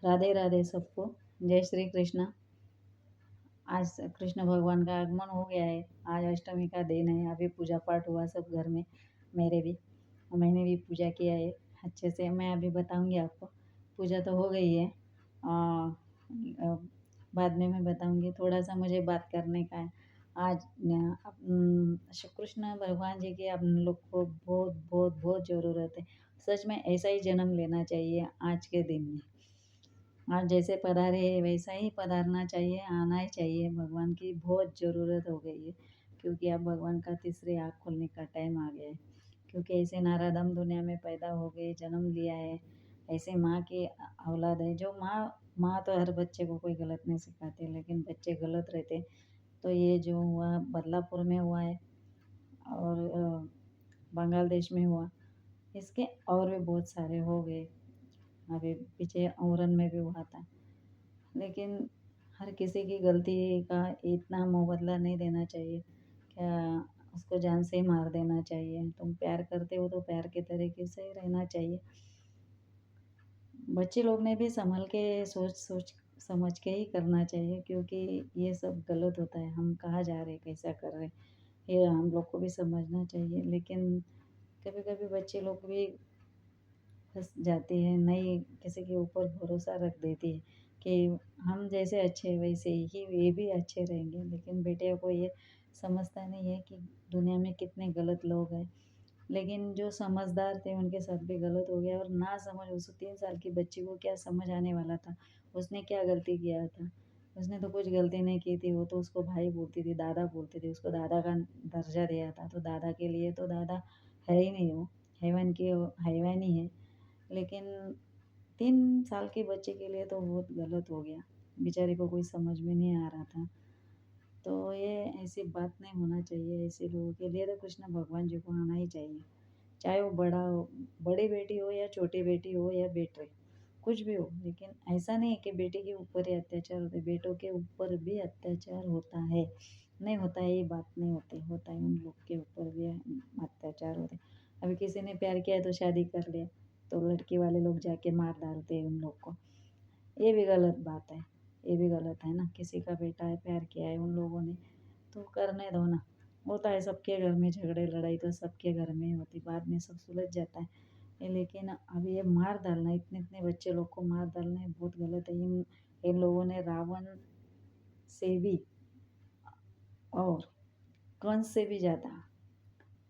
राधे राधे सबको। जय श्री कृष्ण। आज कृष्ण भगवान का आगमन हो गया है। आज अष्टमी का दिन है। अभी पूजा पाठ हुआ सब घर में, मेरे भी, और मैंने भी पूजा किया है अच्छे से। मैं अभी बताऊंगी आपको। पूजा तो हो गई है, अ, बाद में मैं बताऊंगी। थोड़ा सा मुझे बात करने का है। आज श्री कृष्ण भगवान जी की हम लोग को बहुत बहुत बहुत ज़रूरत है। सच में ऐसा ही जन्म लेना चाहिए आज के दिन में। आज जैसे पधारे हैं वैसा ही पधारना चाहिए, आना ही चाहिए। भगवान की बहुत ज़रूरत हो गई है, क्योंकि अब भगवान का तीसरी आँख खोलने का टाइम आ गया है। क्योंकि ऐसे नारद हम दुनिया में पैदा हो गए, जन्म लिया है। ऐसे माँ की औलाद है। जो माँ माँ तो हर बच्चे को कोई गलत नहीं सिखाते, लेकिन बच्चे गलत रहते। तो ये जो हुआ बदलापुर में हुआ है, और बंगाल देश में हुआ। इसके और भी बहुत सारे हो गए। अभी पीछे औरन में भी हुआ था। लेकिन हर किसी की गलती का इतना मुबदला नहीं देना चाहिए। क्या उसको जान से ही मार देना चाहिए? तुम प्यार करते हो तो प्यार के तरीके से ही रहना चाहिए। बच्चे लोग ने भी संभल के सोच सोच समझ के ही करना चाहिए, क्योंकि ये सब गलत होता है। हम कहाँ जा रहे हैं, कैसा कर रहे हैं, ये हम लोग को भी समझना चाहिए। लेकिन कभी कभी बच्चे लोग भी फँस जाती है, नहीं किसी के ऊपर भरोसा रख देती है कि हम जैसे अच्छे वैसे ही ये भी अच्छे रहेंगे। लेकिन बेटियों को ये समझता नहीं है कि दुनिया में कितने गलत लोग हैं। लेकिन जो समझदार थे उनके साथ भी गलत हो गया। और ना समझ, उस 3 साल की बच्ची को क्या समझ आने वाला था? उसने क्या गलती किया था? उसने तो कुछ गलती नहीं की थी। वो तो उसको भाई बोलती थी, दादा बोलती थी, उसको दादा का दर्जा दिया था। तो दादा के लिए तो दादा है ही नहीं वो, हैवान की हैवान ही है। लेकिन 3 साल के बच्चे के लिए तो बहुत गलत हो गया। बेचारे को कोई समझ में नहीं आ रहा था। तो ये ऐसी बात नहीं होना चाहिए। ऐसे लोगों के लिए तो कृष्ण भगवान जी को आना ही चाहिए। चाहे वो बड़ा हो, बड़ी बेटी हो या छोटी बेटी हो या बेटे, कुछ भी हो। लेकिन ऐसा नहीं है कि बेटे के ऊपर ही अत्याचार होते, बेटों के ऊपर भी अत्याचार होता है। नहीं होता है ये बात नहीं होती, होता है। उन लोग के ऊपर भी अत्याचार होते। अभी किसी ने प्यार किया है तो शादी कर लिया, तो लड़की वाले लोग जाके मार डालते हैं उन लोग को। ये भी गलत बात है। ये भी गलत है ना। किसी का बेटा है, प्यार किया है उन लोगों ने, तो करने दो ना। होता है सबके घर में झगड़े लड़ाई, तो सबके घर में होती, बाद में सब सुलझ जाता है। लेकिन अभी ये मार डालना, इतने इतने बच्चे लोग को मार डालना, ये बहुत गलत है। इन लोगों ने रावण से भी, और कंस से भी ज़्यादा,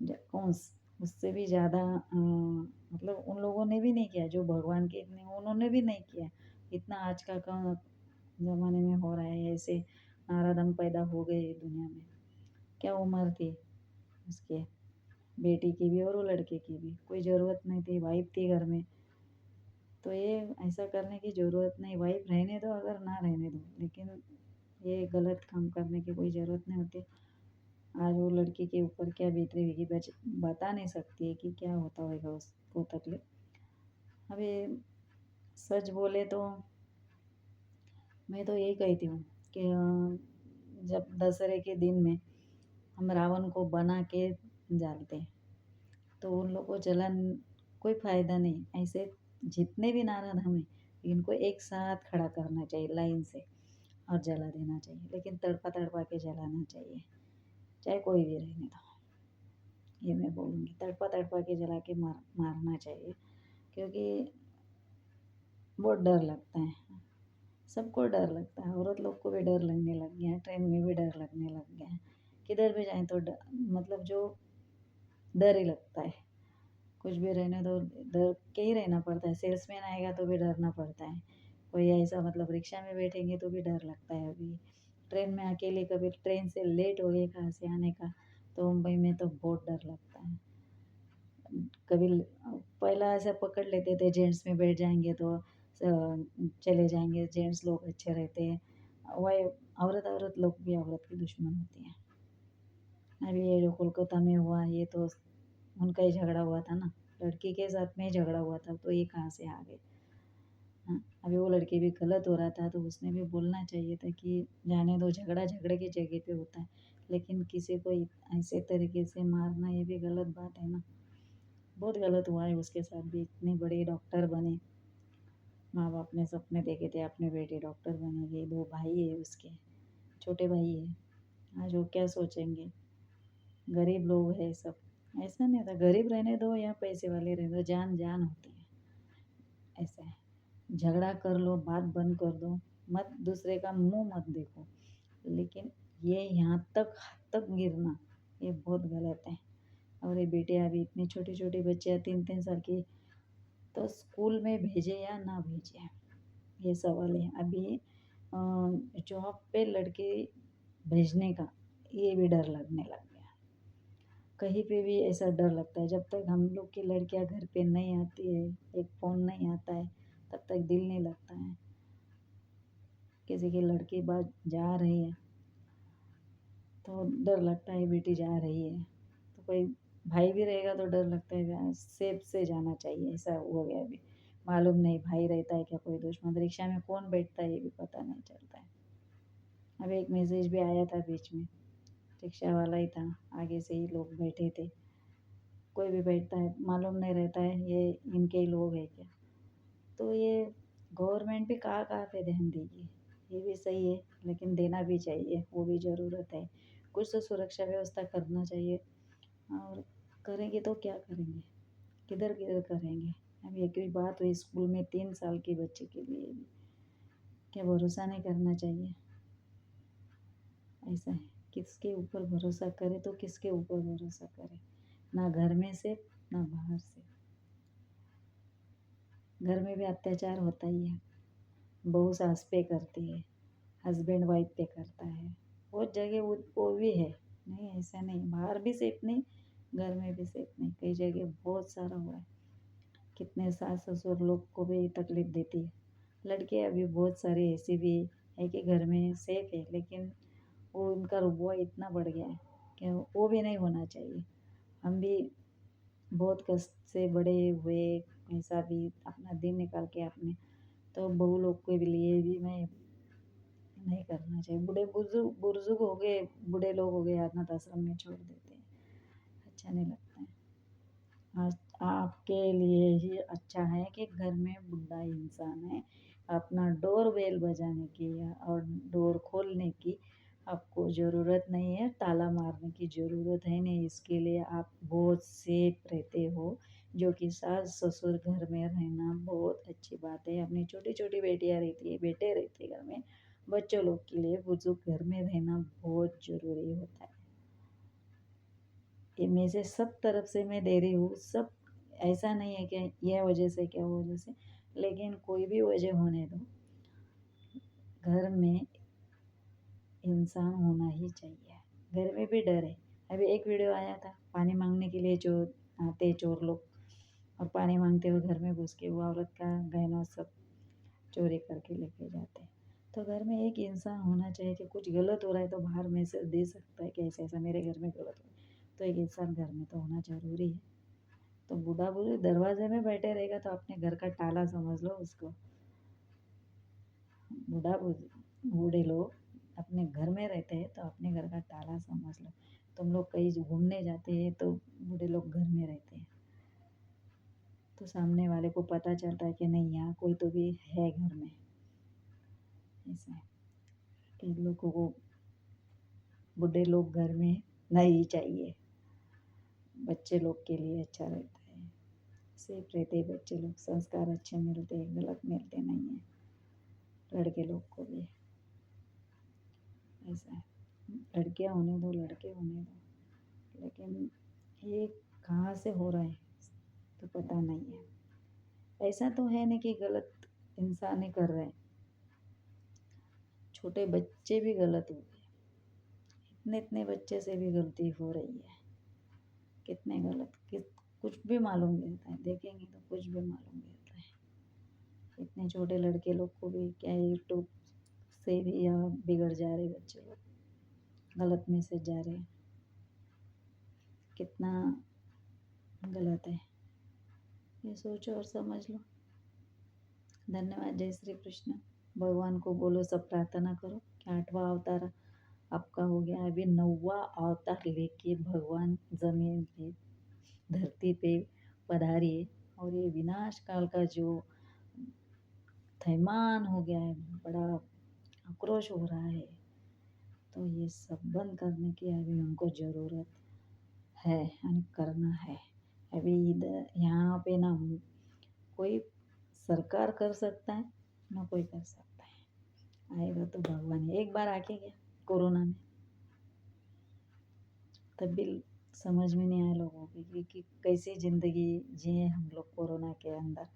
कंस उससे भी ज़्यादा, मतलब उन लोगों ने भी नहीं किया जो भगवान के इतने, उन्होंने भी नहीं किया इतना। आज का ज़माने में हो रहा है ऐसे। नारादम पैदा हो गए दुनिया में। क्या उम्र थी उसके, बेटी की भी और वो लड़के की भी? कोई ज़रूरत नहीं थी, वाइफ थी घर में। तो ये ऐसा करने की ज़रूरत नहीं। वाइफ रहने दो, अगर ना रहने दो, लेकिन ये गलत काम करने की कोई ज़रूरत नहीं होती। आज वो लड़की के ऊपर क्या बीत रही होगी, बता नहीं सकती है कि क्या होता होगा उसको तकलीफ। अभी सच बोले तो मैं तो यही कहती हूँ कि जब दशहरे के दिन में हम रावण को बना के डालते हैं, तो उन लोग को जलन कोई फ़ायदा नहीं। ऐसे जितने भी नाराज़ हमें, इनको एक साथ खड़ा करना चाहिए लाइन से, और जला देना चाहिए। लेकिन तड़पा तड़पा के जलाना चाहिए, चाहे कोई भी रहने दो। ये मैं बोलूँगी, तड़पा तड़पा के जला के मारना चाहिए। क्योंकि बहुत डर लगता है, सबको डर लगता है। औरत लोग को भी डर लगने लग गया है, ट्रेन में भी डर लगने लग गया है। किधर भी जाएँ तो मतलब जो डर ही लगता है। कुछ भी रहने दो, डर के ही रहना पड़ता है। सेल्समैन आएगा तो भी डरना पड़ता है। कोई ऐसा, मतलब रिक्शा में बैठेंगे तो भी डर लगता है। अभी ट्रेन में अकेले, कभी ट्रेन से लेट हो गए कहाँ से आने का, तो मुंबई में तो बहुत डर लगता है। कभी पहला ऐसा पकड़ लेते थे, जेंट्स में बैठ जाएंगे तो चले जाएंगे, जेंट्स लोग अच्छे रहते हैं। वही औरत औरत लोग भी औरत की दुश्मन होती है। अभी ये जो कोलकाता में हुआ, ये तो उनका ही झगड़ा हुआ था ना, लड़की के साथ में ही झगड़ा हुआ था। तो ये कहाँ से आ गए? हाँ, अभी वो लड़की भी गलत हो रहा था, तो उसने भी बोलना चाहिए था कि जाने दो, झगड़ा झगड़े की जगह पे होता है। लेकिन किसी को ऐसे तरीके से मारना, ये भी गलत बात है ना। बहुत गलत हुआ है उसके साथ भी। इतने बड़े डॉक्टर बने, माँ बाप ने सपने देखे थे अपनी बेटी डॉक्टर बनेगी, 2 भाई है उसके, छोटे भाई है। आज वो क्या सोचेंगे? गरीब लोग हैं सब। ऐसा नहीं होता, गरीब रहने दो या पैसे वाले रहने दो, जान जान होती है। ऐसा है, झगड़ा कर लो, बात बंद कर दो, मत दूसरे का मुंह मत देखो। लेकिन ये यहाँ तक गिरना, ये बहुत गलत है। और ये बेटियाँ अभी इतनी छोटी छोटी बच्चियाँ 3-3 साल की, तो स्कूल में भेजे या ना भेजे, ये सवाल है। अभी जॉब पे लड़के भेजने का ये भी डर लगने लग गया। कहीं पे भी ऐसा डर लगता है, जब तक हम लोग की लड़कियां घर पे नहीं आती है, एक फ़ोन नहीं आता है, तब तक दिल नहीं लगता है। किसी की लड़की बात जा रही है तो डर लगता है, बेटी जा रही है तो कोई भाई भी रहेगा तो डर लगता है यार, सेफ से जाना चाहिए। ऐसा हो गया अभी, मालूम नहीं भाई रहता है क्या कोई दुश्मन, रिक्शा में कौन बैठता है ये भी पता नहीं चलता है। अभी एक मैसेज भी आया था बीच में, रिक्शा वाला ही था, आगे से ही लोग बैठे थे, कोई भी बैठता है मालूम नहीं रहता है ये इनके ही लोग हैं क्या। तो ये गवर्नमेंट भी कहाँ कहाँ पे ध्यान देगी, ये भी सही है, लेकिन देना भी चाहिए, वो भी ज़रूरत है। कुछ तो सुरक्षा व्यवस्था करना चाहिए। और करेंगे तो क्या करेंगे, किधर किधर करेंगे। अब एक भी बात हुई स्कूल में 3 साल के बच्चे के लिए भी, क्या भरोसा नहीं करना चाहिए? ऐसा है, किसके ऊपर भरोसा करे तो किसके ऊपर भरोसा करे, ना घर में से ना बाहर से। घर में भी अत्याचार होता ही है, बहू सास पे करती है, हस्बैंड वाइफ पे करता है, बहुत जगह वो भी है। नहीं ऐसा नहीं, बाहर भी सेफ नहीं, घर में भी सेफ नहीं, कई जगह बहुत सारा हुआ है। कितने सास ससुर लोग को भी तकलीफ देती है। लड़के अभी बहुत सारे ऐसे भी है कि घर में सेफ है, लेकिन वो उनका रुतबा इतना बढ़ गया है कि वो भी नहीं होना चाहिए। हम भी बहुत कष्ट से बड़े हुए, ऐसा भी अपना दिन निकाल के अपने, तो बहू लोग के लिए भी मैं नहीं करना चाहिए। बूढ़े बुजुर्ग बुजुर्ग हो गए, बूढ़े लोग हो गए, अनाथ आश्रम में छोड़ देते हैं, अच्छा नहीं लगता है। आज आपके लिए ही अच्छा है कि घर में बूढ़ा इंसान है, अपना डोर बेल बजाने की और डोर खोलने की आपको ज़रूरत नहीं है, ताला मारने की ज़रूरत है नहीं। इसके लिए आप बहुत सेफ रहते हो, जो कि सास ससुर घर में रहना बहुत अच्छी बात है। अपनी छोटी छोटी बेटियाँ रहती है, बेटे रहते हैं घर में, बच्चों लोग के लिए बुजुर्ग घर में रहना बहुत ज़रूरी होता है। ये में से सब तरफ से मैं दे रही हूँ, सब ऐसा नहीं है कि यह वजह से क्या वजह से, लेकिन कोई भी वजह होने दो, घर में इंसान होना ही चाहिए। घर में भी डर है। अभी एक वीडियो आया था, पानी मांगने के लिए चोर आते, चोर लोग, और पानी मांगते हुए घर में घुस के वो औरत का गहना सब चोरी करके लेके जाते हैं। तो घर में एक इंसान होना चाहिए कि कुछ गलत हो रहा है तो बाहर मैसेज दे सकता है कि ऐसा ऐसा मेरे घर में गलत हो रहा है, तो एक इंसान घर में तो होना ज़रूरी है। तो बूढ़ा बुजुर्ग दरवाजे में बैठे रहेगा तो अपने घर का ताला समझ लो उसको। बूढ़े लोग अपने घर में रहते हैं तो अपने घर का ताला समझ लो। तुम लोग कहीं घूमने जाते हैं तो बूढ़े लोग घर में रहते हैं, तो सामने वाले को पता चलता है कि नहीं यहाँ कोई तो भी है घर में। ऐसा है कि लोगों को बूढ़े लोग घर में नहीं चाहिए, बच्चे लोग के लिए अच्छा रहता है, सेफ रहते हैं बच्चे लोग, संस्कार अच्छे मिलते हैं, गलत मिलते नहीं हैं। लड़के लोग को भी ऐसा है, लड़कियां होने दो, लड़के होने दो, लेकिन ये कहाँ से हो रहा है तो पता नहीं है। ऐसा तो है नहीं कि गलत इंसान ही कर रहे हैं, छोटे बच्चे भी गलत हो गए, इतने इतने बच्चे से भी गलती हो रही है। कितने गलत, कुछ भी मालूम नहीं रहता है, देखेंगे तो कुछ भी मालूम नहीं रहता है। इतने छोटे लड़के लोग को भी क्या यूट्यूब से भी यहाँ बिगड़ जा रहे बच्चे लोग, गलत मैसेज जा रहे हैं, कितना गलत है। ये सोचो और समझ लो। धन्यवाद। जय श्री कृष्ण। भगवान को बोलो, सब प्रार्थना करो कि 8वां अवतार आपका हो गया। अभी 9वां अवतार लेके भगवान जमीन पे, धरती पे पधारिए, और ये विनाश काल का जो थैमान हो गया है, बड़ा आक्रोश हो रहा है। तो ये सब बंद करने की अभी हमको ज़रूरत है और करना है। अभी इधर यहाँ पे ना कोई सरकार कर सकता है ना कोई कर सकता है। आएगा तो भगवान ही। एक बार आके गया कोरोना में, तब भी समझ में नहीं आया लोगों की कि कैसी ज़िंदगी जिए हम लोग कोरोना के अंदर।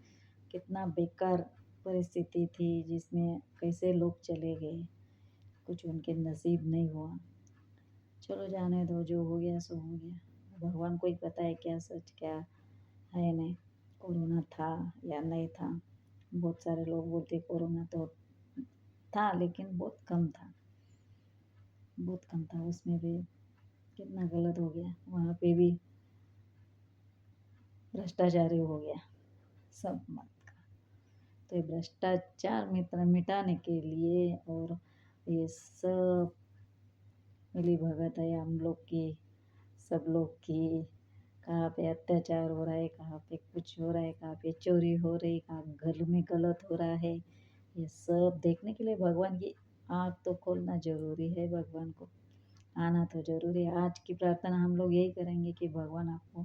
कितना बेकार परिस्थिति थी जिसमें कैसे लोग चले गए, कुछ उनके नसीब नहीं हुआ। चलो जाने दो, जो हो गया सो हो गया। भगवान को ही पता है क्या सच क्या है नहीं, कोरोना था या नहीं था। बहुत सारे लोग बोलते कोरोना तो था लेकिन बहुत कम था, बहुत कम था। उसमें भी कितना गलत हो गया, वहाँ पे भी भ्रष्टाचारी हो गया सब मत का। तो ये भ्रष्टाचार मिटाने के लिए और ये सब मिली भगत है हम लोग की, सब लोग की। कहाँ पे अत्याचार हो रहा है, कहाँ पे कुछ हो रहा है, कहाँ पे चोरी हो रही, कहाँ घर में गलत हो रहा है, ये सब देखने के लिए भगवान की आँख तो खोलना ज़रूरी है। भगवान को आना तो ज़रूरी है। आज की प्रार्थना हम लोग यही करेंगे कि भगवान आपको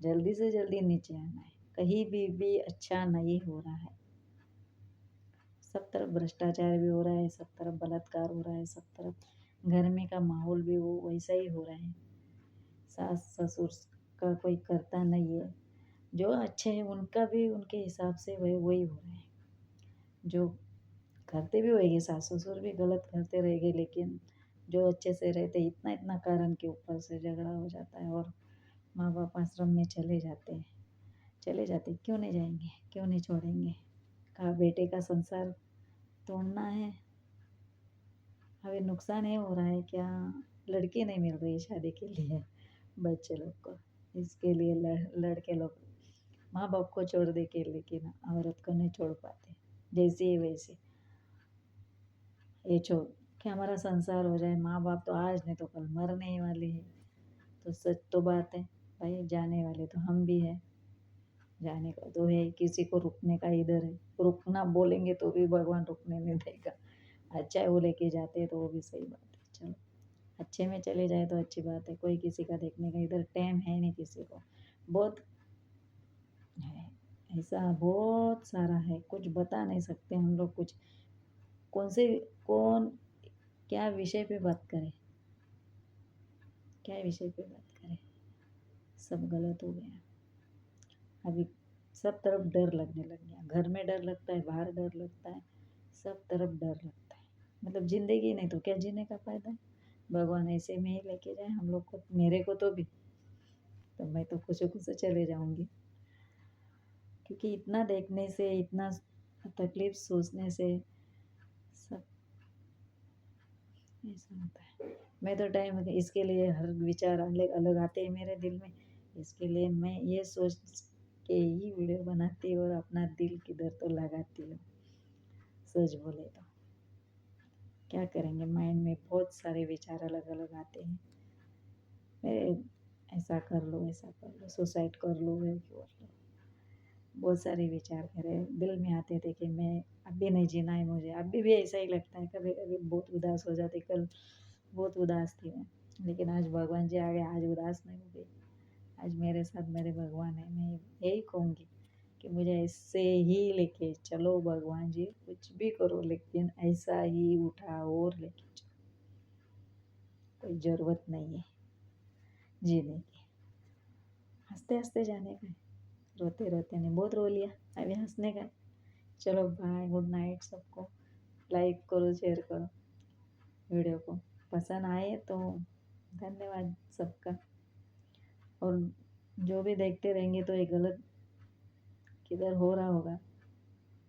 जल्दी से जल्दी नीचे आना है। कहीं भी अच्छा नहीं हो रहा है, सब तरफ भ्रष्टाचार भी हो रहा है, सब तरफ बलात्कार हो रहा है, सब तरफ घर में का माहौल भी वो वैसा ही हो रहा है। सास ससुर का कोई करता नहीं है, जो अच्छे हैं उनका भी उनके हिसाब से वही हो रहा है। जो करते भी होंगे, सास ससुर भी गलत करते रहेंगे, लेकिन जो अच्छे से रहते इतना इतना कारण के ऊपर से झगड़ा हो जाता है और माँ बाप आश्रम में चले जाते हैं। चले जाते क्यों नहीं जाएंगे, क्यों नहीं छोड़ेंगे। कहा बेटे का संसार तोड़ना है, अभी नुकसान ये हो रहा है क्या, लड़की नहीं मिल रही शादी के लिए बच्चे लोग को, इसके लिए लड़के लोग माँ बाप को छोड़ दे के लेकिन औरत को नहीं छोड़ पाते। जैसे ही वैसे ये छोड़ कि हमारा संसार हो जाए, माँ बाप तो आज नहीं तो कल मरने ही वाले हैं। तो सच तो बात है भाई, जाने वाले तो हम भी हैं, जाने का तो है, किसी को रुकने का इधर है। रुकना बोलेंगे तो भी भगवान रुकने नहीं देगा। अच्छा है वो लेके जाते हैं तो वो भी सही बात है। चलो अच्छे में चले जाए तो अच्छी बात है, कोई किसी का देखने का इधर टाइम है नहीं किसी को। बहुत है, ऐसा बहुत सारा है, कुछ बता नहीं सकते हम लोग। कुछ कौन से कौन क्या विषय पे बात करें, क्या विषय पे बात करें, सब गलत हो गया। अभी सब तरफ डर लगने लग गया, घर में डर लगता है, बाहर डर लगता है, सब तरफ डर लगता है। मतलब ज़िंदगी नहीं तो क्या जीने का फ़ायदा है। भगवान ऐसे में ही लेके जाए हम लोग को, मेरे को तो भी, तो मैं तो खुश खुश चले जाऊंगी। क्योंकि इतना देखने से, इतना तकलीफ सोचने से सब ऐसा होता है। मैं तो टाइम इसके लिए हर विचार अलग अलग आते हैं मेरे दिल में, इसके लिए मैं ये सोच के ही वीडियो बनाती हूँ और अपना दिल किधर तो लगाती हूँ। सच बोले तो क्या करेंगे, माइंड में बहुत सारे विचार अलग अलग आते हैं। मैं ऐसा कर लो, ऐसा कर लो, सुसाइड कर लो, ये कर लो, बहुत सारे विचार मेरे दिल में आते थे कि मैं अब भी नहीं जीना है मुझे। अभी भी ऐसा ही लगता है, कभी कभी बहुत उदास हो जाती। कल बहुत उदास थी मैं, लेकिन आज भगवान जी आ गए, आज उदास नहीं हो गई। आज मेरे साथ मेरे भगवान है। मैं यही कहूँगी कि मुझे ऐसे ही लेके चलो भगवान जी, कुछ भी करो लेकिन ऐसा ही उठाओ और लेके चलो। कोई ज़रूरत नहीं है जीने की, हंसते हंसते जाने का है, रोते रोते नहीं। बहुत रो लिया, अभी हंसने का है। चलो बाय, गुड नाइट सबको। लाइक करो, शेयर करो वीडियो को, पसंद आए तो धन्यवाद सबका। और जो भी देखते रहेंगे तो ये गलत किधर हो रहा होगा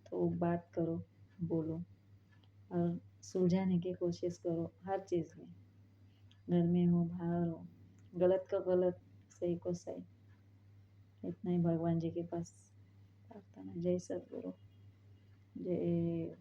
तो बात करो, बोलो और सुलझाने की कोशिश करो। हर चीज़ में, घर में हो बाहर हो, गलत का गलत, सही को सही। इतना ही भगवान जी के पास प्रार्थना। जय सद्गुरु, जय